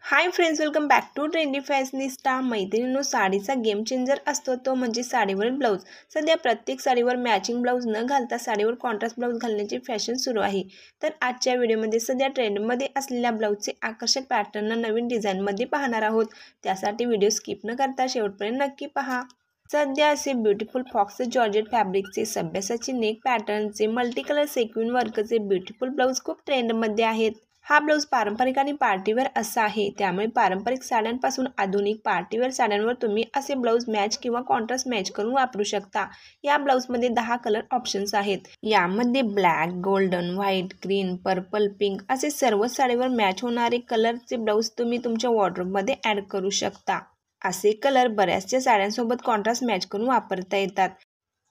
High friends, welcome back to trendy fashionista. मैत्रिणींनो, साडीचा game changer असतो तो म्हणजे साडीवरील ब्लाऊज। सध्या प्रत्येक साडीवर मॅचिंग ब्लाऊज न घालता साडीवर कॉन्ट्रास्ट ब्लाऊज घालण्याची फॅशन सुरू आहे। तर आजच्या व्हिडिओमध्ये सध्या ट्रेंडमध्ये असलेल्या ब्लाऊजचे आकर्षक पॅटर्न नवीन डिझाईनमध्ये पाहणार आहोत। त्यासाठी व्हिडिओ स्किप न करता शेवटपर्यंत नक्की पहा। सध्या असे ब्युटिफुल फॉक्स जॉर्जेट फॅब्रिकचे सभ्यासाची नेक पॅटर्नचे मल्टी कलर सेक्विन वर्कचे ब्युटिफुल ब्लाऊज खूप ट्रेंडमध्ये आहेत। हा ब्लाऊज पारंपरिक आणि पार्टीवेअर असा आहे, त्यामुळे पारंपरिक साड्यांपासून आधुनिक पार्टीवेअर साड्यांवर तुम्ही असे ब्लाऊज मॅच किंवा कॉन्ट्रास्ट मॅच करून वापरू शकता। या ब्लाऊजमध्ये 10 कलर ऑप्शन्स आहेत। यामध्ये black, golden, white, green, purple, pink असे सर्व साडीवर मॅच होणारे कलरचे ब्लाऊज तुम्ही तुमच्या वॉर्डरोबमध्ये ॲड करू शकता। असे कलर बऱ्याचशा साड्यांसोबत कॉन्ट्रास्ट मॅच करून वापरता येतात।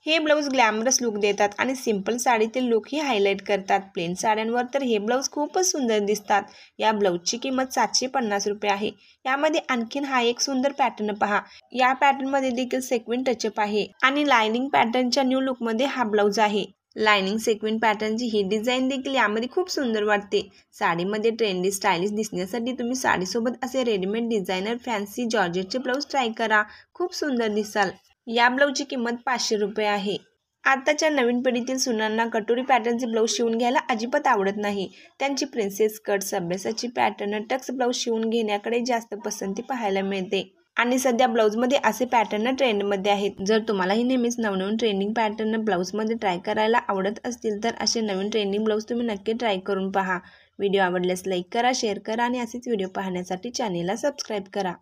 हे ब्लाऊज ग्लॅमरस लुक देतात आणि सिंपल साडीतील लुकही हायलाइट करतात। प्लेन साड्यांवर तर हे ब्लाऊज खूपच सुंदर दिसतात। या ब्लाऊजची किंमत 750 रुपये आहे। यामध्ये आणखीन हा एक सुंदर पॅटर्न पहा। या पॅटर्नमध्ये देखील सेक्विन टचअप आहे आणि लाइनिंग पॅटर्नच्या न्यू लुकमध्ये हा ब्लाऊज आहे। लाइनिंग सेक्विन पॅटर्नची ही डिझाईन देखील यामध्ये खूप सुंदर वाटते। साडीमध्ये ट्रेंडी स्टायलिश दिसण्यासाठी तुम्ही साडीसोबत असे रेडीमेड डिझायनर फॅन्सी जॉर्जेटचे ब्लाऊज ट्राय करा, खूप सुंदर दिसाल। या ब्लाऊजची किंमत 500 रुपये आहे। आताच्या नवीन पिढीतील सुनांना कटोरी पॅटर्नचे ब्लाऊज शिवून घ्यायला अजिबात आवडत नाही। त्यांची प्रिन्सेस कट, सभ्यासाची पॅटर्न, टक्स ब्लाऊज शिवून घेण्याकडे जास्त पसंती पाहायला मिळते आणि सध्या ब्लाऊजमध्ये असे पॅटर्न ट्रेंडमध्ये आहेत। जर तुम्हालाही नेहमीच नवनवीन ट्रेंडिंग पॅटर्न ब्लाऊजमध्ये ट्राय करायला आवडत असतील तर असे नवीन ट्रेंडिंग ब्लाऊज तुम्ही नक्की ट्राय करून पहा। व्हिडिओ आवडल्यास लाईक करा, शेअर करा आणि असेच व्हिडिओ पाहण्यासाठी चॅनेलला सबस्क्राईब करा।